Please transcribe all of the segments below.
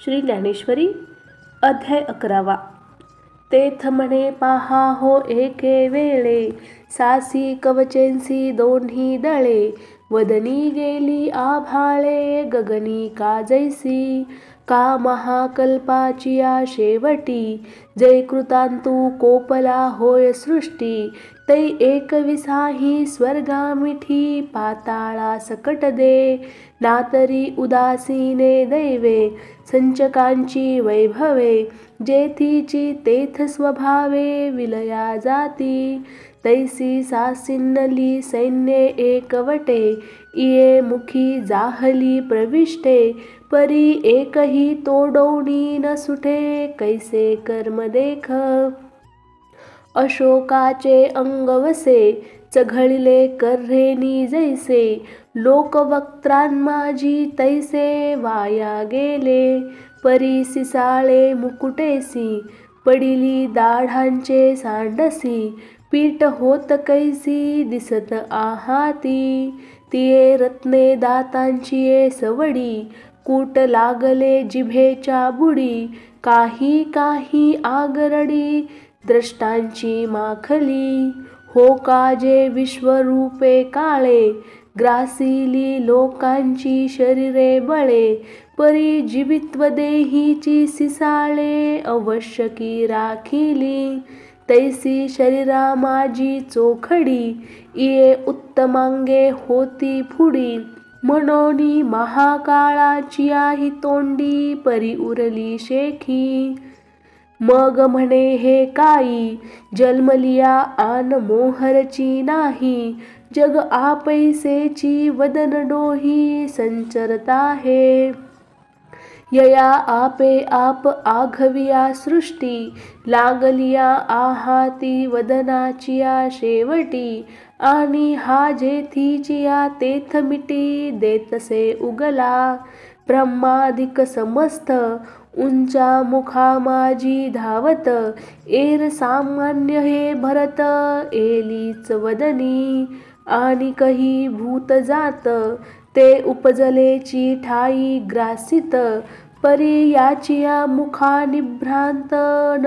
श्री ज्ञानेश्वरी अध्याय 11. तेथ म्हणे पाहा हो एके वेळे, सासी कवचेंसी दोन्ही दळे. वदनी गेली आभाळे, गगनी का जैसी. का महाकल्पाचिया शेवटी, जै कृतांतू कोपला होय सृष्टी. तै एकविसाही स्वर्गा मिठी, पाताळा सकट दे. नातरी उदासीने दैवे, संचकांची वैभवे. जेथीची तेथ स्वभावे, विलया जाती. तैसी सासिन्नली सैन्ये एकवटे, इये मुखी जाहली प्रविष्टे. परी एकही तोडोनी न सुटे, कैसे कर्म देख. अशोकाचे अंगवसे, चघळले कर्हेनी जैसे. लोकवक्त्रांमाजी तैसे वाया गेले. परी सिसाळे मुकुटेसी, पडिली दाढांचे सांडसी. पीठ होत कैसी दिसत आहाती, तिये रत्ने दातांचिये सवडी. कूट लागले जिभेच्या बुडी, काही काही आगरडी. द्रष्टांची माखली, हो काजे विश्वरूपे काळे. ग्रासिली लोकांची शरीरे बळे. परी जीवित्व देहीची सिसाळे, आवश्यकी राखिली. तैसी शरीरा माझी चोखडी, इये उत्तमांगे होती फुडी. म्हणोनी महाकाळाचिया ही तोंडी, परी उरली शेखी. मग म्हणे हे काई, जन्मलिया आन मोहरची नाही. जग आपैसेची वदन डोही, संचरता हे. यया आपे आप आघविया सृष्टी, लागलिया आहाती वदनाचिया शेवटी. आणि हा जेथीचिया तेथ मिटी, देतसे उगला. ब्रह्मादिक समस्त, उंचा मुखा माझी धावत. एर सामान्य हे भरत, एलीच वदनी. आणि कही भूत जात, ते उपजलेची ठाई ग्रासित. परी याचिया मुखा निभ्रांत,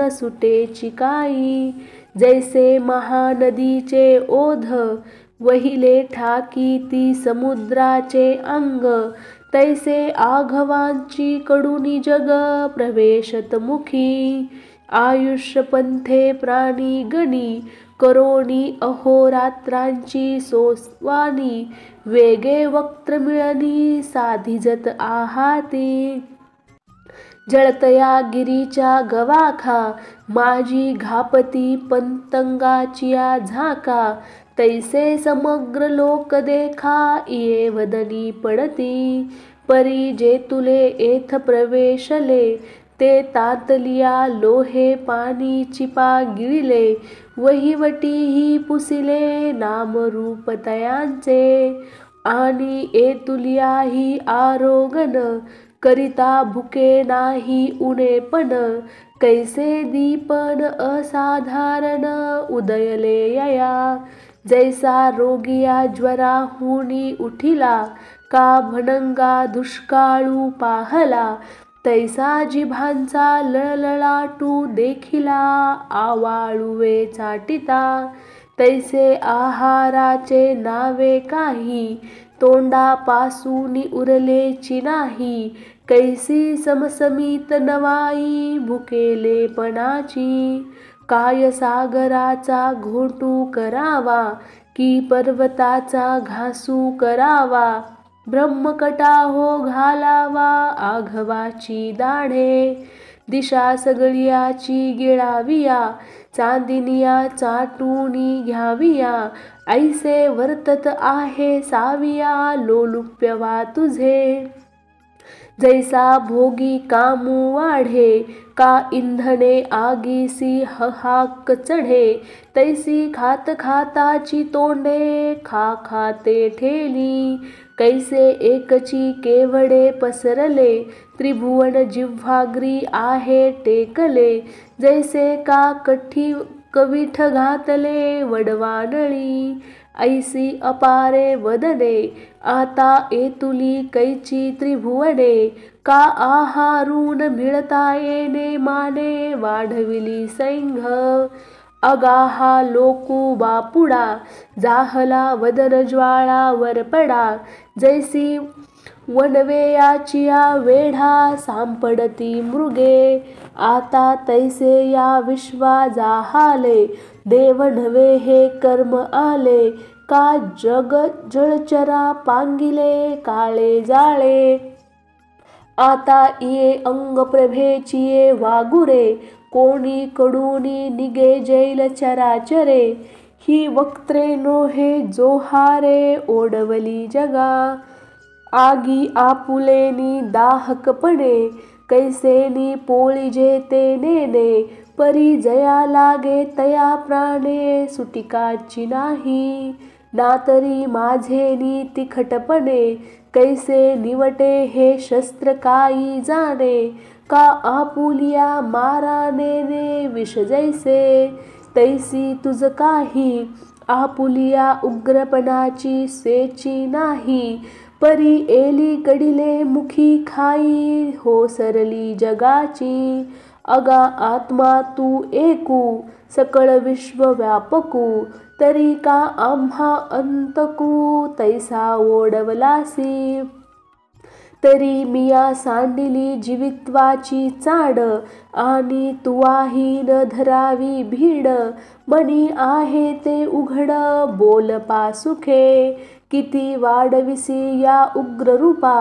न सुटेची काई. जैसे महानदीचे ओध, वहिले ठाकी ती समुद्राचे अंग. तैसे आघवांची कडुनी जग, प्रवेशत मुखी. आयुष्य पंथे प्राणी गणी, करोनी अहोरात्रांची सोसवानी. वेगे वक्त्र मिळनी, साधिजत आहाती. जळतया गिरीच्या गवाखा, माझी घापती पंतंगाचिया झाका. तैसे समग्र लोक देखा, इये वदनी पडती. परी जेतुले एथ प्रवेशले, ते तातलिया लोहे पाणी चिपा गिळले. वहीवटीही पुसिले, नामरूप तयांचे. आणि एतुलियाही आरोगन, करिता भुके नाही उणेपण. कैसे दीपन असाधारण, उदयले यया. जैसा रोगिया ज्वराहुनी उठिला, का भणंगा दुष्काळू पाहला. तैसा जिभांचा लळलळाटू देखिला, आवाळुवे चाटिता. तैसे आहाराचे नावे काही, तोंडापासूनी उरलेची नाही. कैसी समसमीत नवाई, भुकेलेपणाची. काय सागराचा घोटू करावा, की पर्वताचा घासू करावा. ब्रह्मकटा हो घालावा, आघवाची दाढे. दिशा सगळ्याची गिळाविया, चांदिनिया चाटूनी घ्याविया. ऐसे वर्तत आहे साविया, लोलुप्यवा तुझे. जैसा भोगी कामू वाढे, का इंधने आगीसी हाक चढे. तैसी खात खाताची तोंडे, खा खाते ठेली. कैसे एकची केवडे पसरले, त्रिभुवन जिव्हाग्री आहे टेकले. जैसे का कविठ घातले वडवानळी, ऐसी अपारे वदने आता एतुली कैची त्रिभुवने का आहारून मिळता येणे माने वाढविली सैंघ अगाहा लोकू बापुडा जाहला वदन ज्वाळा वरपडा जैसी वनवेयाचिया वेढा सांपडती मृगे आता तैसे या विश्वा जाहाले देव नव्हे हे कर्म आले का जग जळचरा पांगिले काळे जाळे आता ये अंग प्रभेचिये वागुरे कोणी कडूनी निगे जैल चराचरे ही वक्त्रे नोहे जोहारे ओढवली जगा आगी आपुलेनी दाहकपणे कैसेनी पोळी जेते नेने परी जया लागे तया प्राणे सुटिकाची नाही ना तरी माझेनी तिखटपणे कैसे निवटे हे शस्त्र काही जाणे का आपुलिया मारा नेने विष जैसे तैसी तुझ काही आपुलिया उग्रपणाची स्वेची नाही परी एली कडिले मुखी खाई हो सरली जगाची अगा आत्मा तू एकू सकळ विश्व व्यापकू तरी का आम्हा अंतकू तैसा ओढवलासी तरी मिया सांडिली जीवित्वाची चाड आणि तुवाही न धरावी भीड मनी आहे ते उघड बोल पासुखे किती वाढविसी या उग्र रूपा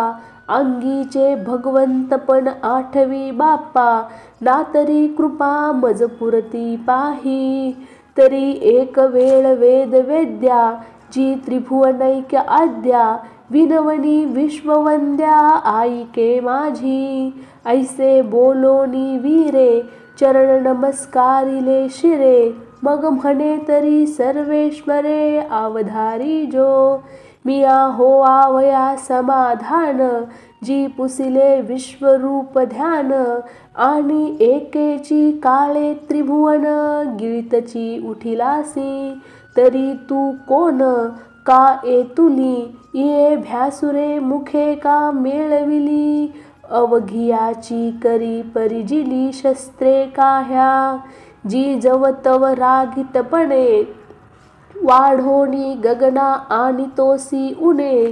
अंगीचे भगवंतपण आठवी बाप्पा ना तरी कृपा मजपुरती पाही तरी एक वेळ वेद वेद्या जी त्रिभुवनैक्य आद्या विनवनी विश्ववंद्या आईके माझी ऐसे बोलोनी वीरे चरण नमस्कारिले शिरे मग म्हणे तरी सर्वेश्वरे अवधारी जो मिया हो आवया समाधान जी पुसिले विश्वरूप ध्यान आणि एकेची काळे त्रिभुवन गिळितची उठिलासी तरी तू कोण का एतुली ये भ्यासुरे मुखे का मेळविली अवघियाची करी परिजिली शस्त्रे काह्या जी जवतव रागितपणे वाढोनी गगना आणि तोसी उणे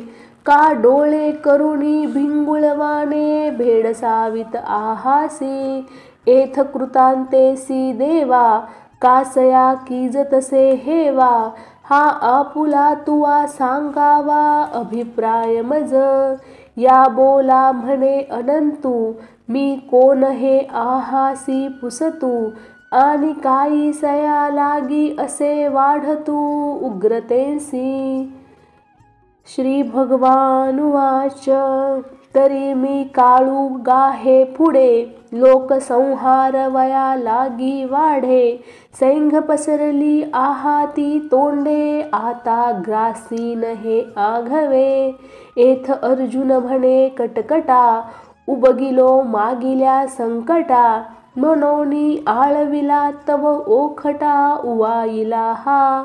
का डोळे करुणी भिंगुळवाने भेडसावित आहासी एथ कृतांतेसी देवा कासया कीजतसे हेवा हा आपुला तुवा सांगावा अभिप्राय मज या बोला म्हणे अनंतू मी कोण हे आहासी पुसतू आणि काही सया लागी असे वाढतू उग्रतेसी श्री भगवान वाच तरी मी काळू गाहे पुढे लोकसंहार वया लागी वाढे सैंघ पसरली आहाती तोंडे आता ग्रासीन हे आघवे एथ अर्जुन म्हणे कटकटा उबगिलो मागिल्या संकटा मनोनी आळविला तव ओखटा उवाईला हा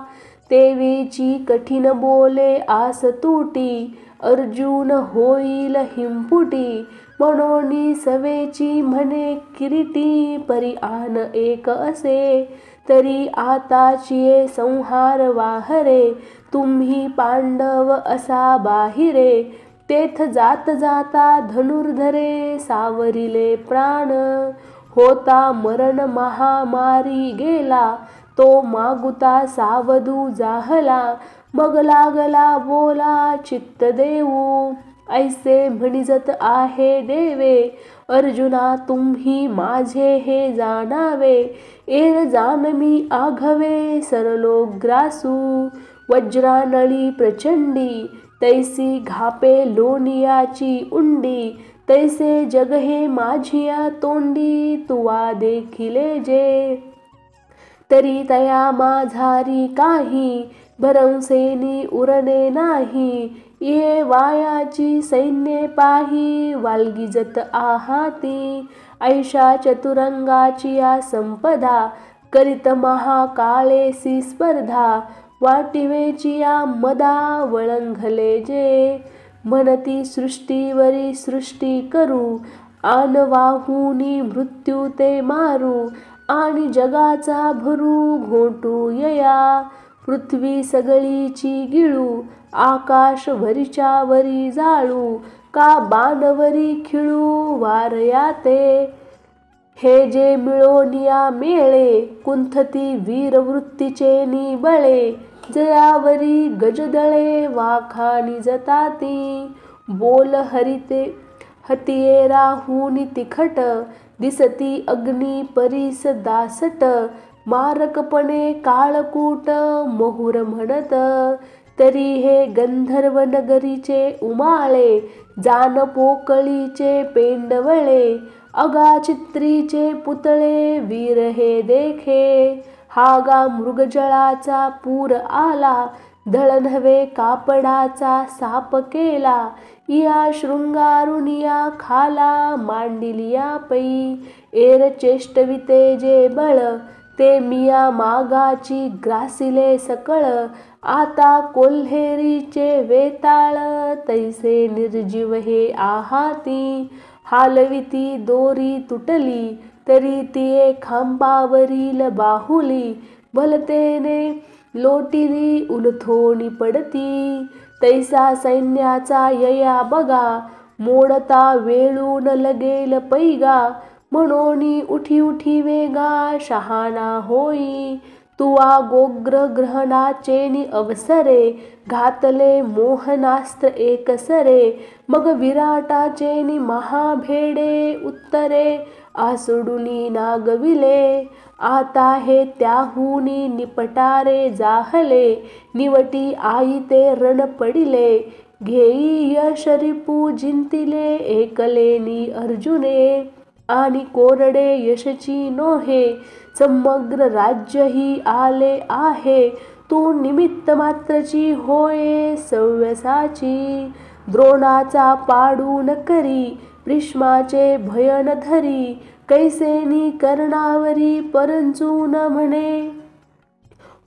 तेवेची कठीण बोले आस तुटी अर्जुन होईल हिंपुटी मनोनी सवेची म्हणे किरीटी परी आन एक असे तरी आताचिये संहार वाहरे तुम्ही पांडव असा बाहिरे तेथ जात जाता धनुर्धरे सावरिले प्राण होता मरण महामारी गेला तो मागुता सावधू जाहला मग लागला बोला चित्त देऊ ऐसे म्हणिजत आहे देवे अर्जुना तुम्ही माझे हे जाणावे एर जानमी आघवे सरलो ग्रासू वज्रानळी प्रचंडी तैसी घापे लोनियाची उंडी तैसे जग हे माझिया तोंडी तुवा देखिले जे तरी तया माझारी काही भरवसेनी उरणे नाही ये वायाची सैन्ये पाही वाल्गिजत आहाती ऐशा चतुरंगाची या संपदा करीत महाकाळेसी स्पर्धा वाटिवेचिया मदा वळंघले जे, म्हणती सृष्टीवरी सृष्टी करू, आन वाहुनी मृत्यू ते मारू, आणि जगाचा भरू घोटू यया. पृथ्वी सगळीची गिळू, आकाश वरीच्या वरी जाळू, का बाणवरी खिळू वारया ते. हे जे मिळोनिया मेळे, कुंथती वीरवृत्तीचे निबळे, जयावरी गजदळे वाखाणी जताती. बोल हरिते हतिये राहुनी तिखट, दिसती अग्नी परीस दासट, मारकपणे काळकूट महुर म्हणत. तरी हे गंधर्व नगरीचे उमाळे, जान पोकळीचे पेंडवळे, अगाचित्रीचे पुतळे वीर हे देखे. हा गा मृगजळाचा पूर आला, दळणहवे कापडाचा साप केला, या शृंगारुनिया खाला मांडिलिया पै. एर चेष्टविते जे बळ, ते मिया मागाची ग्रासिले सकळ, आता कोल्हेरीचे वेताळ, तैसे निर्जीव हे आहाती. हालविती दोरी तुटली, तरी तिये खांबावरील बाहुली, भलतेने लोटिली उलथोणी पडती. तैसा सैन्याचा यया बघा, मोडता वेळून लगेल पैगा, म्हणोनी उठी उठी वेगा शहाणा होई. तुवा गोग्र ग्रहणाचेनी अवसरे, घातले मोहनास्त्र एकसरे, मग विराटाचेनी महाभेडे उत्तरे, आसुडुनी नागविले. आता हे त्याहूनी निपटारे जाहले, निवटी आई ते रण पडिले, घेई यश रिपू जिंतिले एकलेनी अर्जुने. आणि कोरडे यशची नोहे, समग्र राज्यही आले आहे, तू निमित्त मात्रची होय सव्यसाची. द्रोणाचा पाडून करी, भीष्माचे भयन धरी, कैसेनी कर्णावरी परंचू न म्हणे.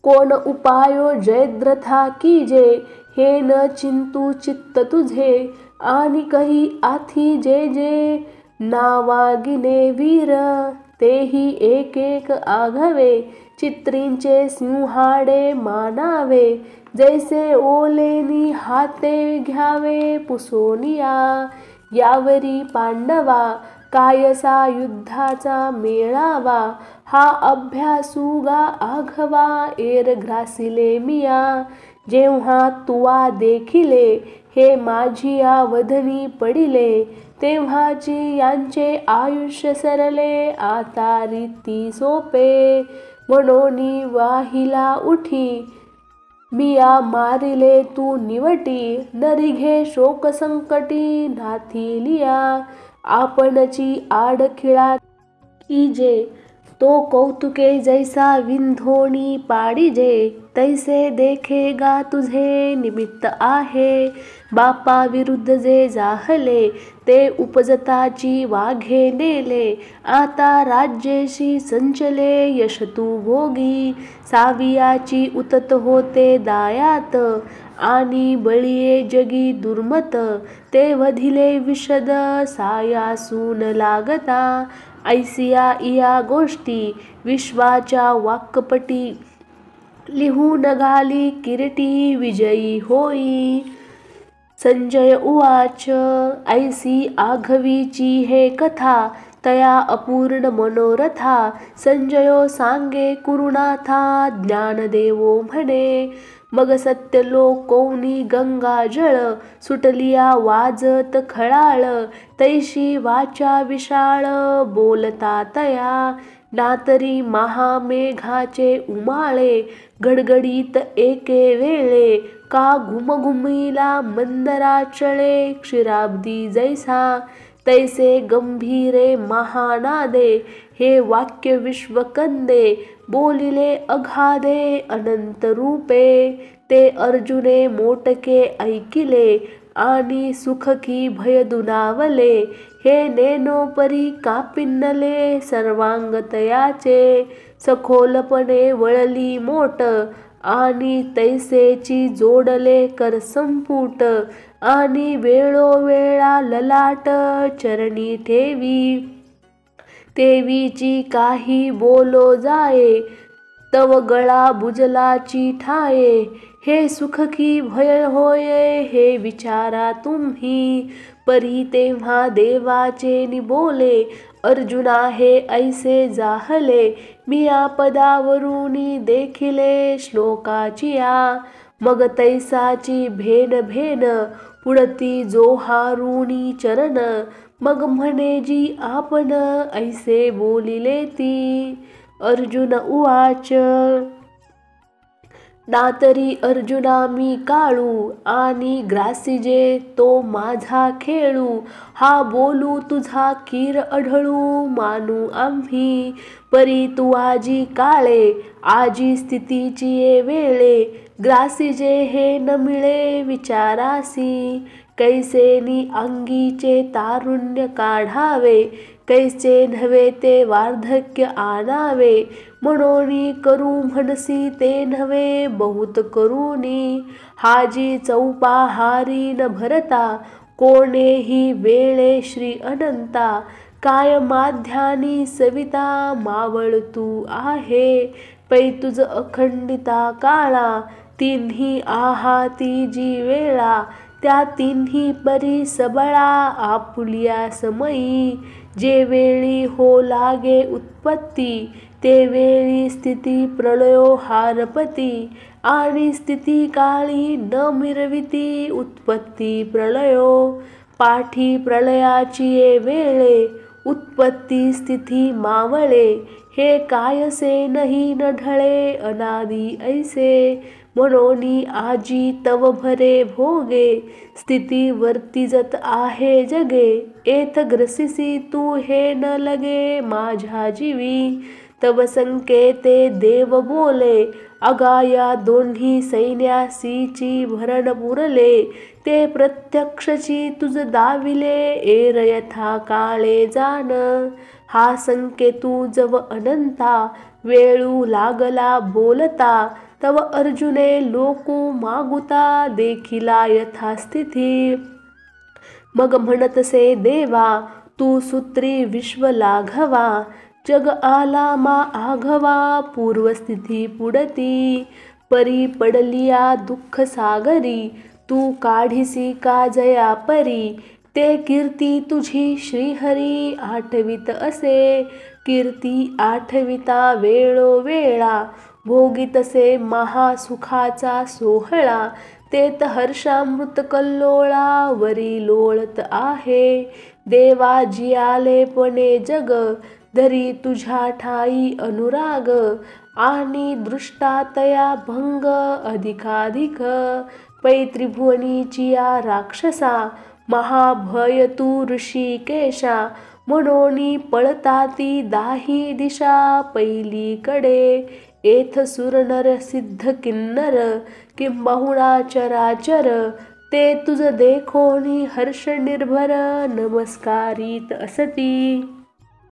कोण उपायो जयद्रथा कीजे, हे न चिंतू चित्त तुझे, आणि कही आथी जे जे नावागिने वीर, तेही एक एक आघवे, चित्रींचे सिंहाडे मानावे, जैसे ओलेनी हाते घ्यावे पुसोनिया. यावरी पांडवा, कायसा युद्धाचा मेळावा, हा अभ्यासूगा आघवा एर ग्रासिले मिया. जेव्हा तुवा देखिले, हे माझिया वधनी पडिले, तेव्हाची यांचे आयुष्य सरले आता रीती सोपे. म्हणोनी वाहिला उठी, मिया मारिले तू निवटी, नरिघे शोक संकटी नाथिलिया. आपणची आडखिळा कीजे, तो कौतुके जैसा विंधोणी पाडिजे, तैसे देखे गा तुझे निमित्त आहे. बापा विरुद्ध जे जाहले, ते उपजताची वाघे नेले, आता राज्येशी संचले यश तू भोगी. सावियाची उतत होते दायात, आणि बळीये जगी दुर्मत, ते वधिले विशद सायासून लागता. ऐसिया इया गोष्टी विश्वाच्या वाक्पटी, लिहून घाली किरीटी विजयी होई. संजय उवाच ऐसी आघवीची हे कथा, तया अपूर्ण मनोरथा. संजयो सांगे कुरुनाथा, ज्ञानदेवो म्हणे. मग सत्यलोकौनी गंगा जळ, सुटलिया वाजत खळाळ. तैशी वाचा विशाळ बोलता तया, नातरी महामेघाचे उमाळे. गडगडीत एके वेळे, का घुमघुमिला मंदराचळे. क्षीराब्दी जैसा, तैसे गंभीरे महानादे. हे वाक्य विश्वकंदे, बोलिले अगाधे अनंत रूपे. ते अर्जुने मोटके ऐकिले, आणि सुखकी भय दुनावले. हे नेनोपरी कापिन्नले सर्वांग तयाचे. सखोलपणे वळली मोट, आणि तैसेची जोडले कर संपुट आणि वेळोवेळा ललाट चरणी ठेवी तेवीची काही बोलो जाये तव गळा बुजलाची ठाये हे सुख की भय होये हे विचारा तुम्ही परी तेव्हा देवाचे निबोले अर्जुना हे ऐसे जाहले मी पदावरुनी देखिले श्लोकाचिया मग तैसाची भेन भेन पुढती जोहारुनी चरण मग म्हणे जी आपण ऐसे बोलिले ती अर्जुन उवाच नातरी अर्जुना मी काळू आणि ग्रासिजे तो माझा खेळू हा बोलू तुझा कीर अढळू मानू आम्ही परी तू आजी काळे आजी स्थितीची ये वेळे ग्रासिजे हे न मिळे विचारासी कैसेनी अंगीचे तारुण्य काढावे कैसे नव्हे ते वार्धक्य आणावे म्हणोनी करू म्हणसी ते नव्हे बहुत करूनी हाजी चौपाहारी न भरता कोणेही वेळे श्री अनंता काय माध्यानी सविता मावळ तू आहे पै तुझ अखंडिता काळा तिन्ही आहाती जी वेळा त्या तिन्ही परी सबळा आपुलिया समयी जे वेळी हो लागे उत्पत्ती ते वेळी स्थिती प्रलयो हारपती आणि स्थिती काळी न मिरविती उत्पत्ती प्रलयो पाठी प्रलयाची ये वेळे उत्पत्ती स्थिती मावळे हे कायसे नाही न ढळे अनादी ऐसे म्हणोनी आजी तव भरे भोगे स्थिती वर्तिजत आहे जगे एथ ग्रसिसी तू हे न लगे माझ्या जीवी तव संकेते देव बोले अगाया दोन्ही सैन्यासीची भरण पुरले ते प्रत्यक्षची तुझ दाविले एर यथा काळे जाण हा संकेतू जव अनंता वेळू लागला बोलता तव अर्जुने लोकू मागुता देखिला यथास्थिती मग म्हणतसे देवा तू सूत्री विश्व लाघवा जग आला मा आघवा पूर्वस्थिती पुढती परी पडलिया दुःख सागरी तू काढिसी का जया परी ते कीर्ती तुझी श्रीहरी आठवित असे कीर्ती आठविता वेळोवेळा भोगितसे महासुखाचा सोहळा तेत हर्षामृत कल्लोळा वरी लोळत आहे देवा जियाले पणे जग धरी तुझ्या ठाई अनुराग आणि दृष्टातया भंग अधिकाधिक पै त्रिभुवनीचिया राक्षसा महाभय तू ऋषिकेशा म्हणोनी पळताती दाही दिशा पहिलीकडे एथ सुर नर सिद्ध किन्नर किंबहुना चराचर ते तुझ देखोनी हर्ष निर्भर नमस्कारित असती।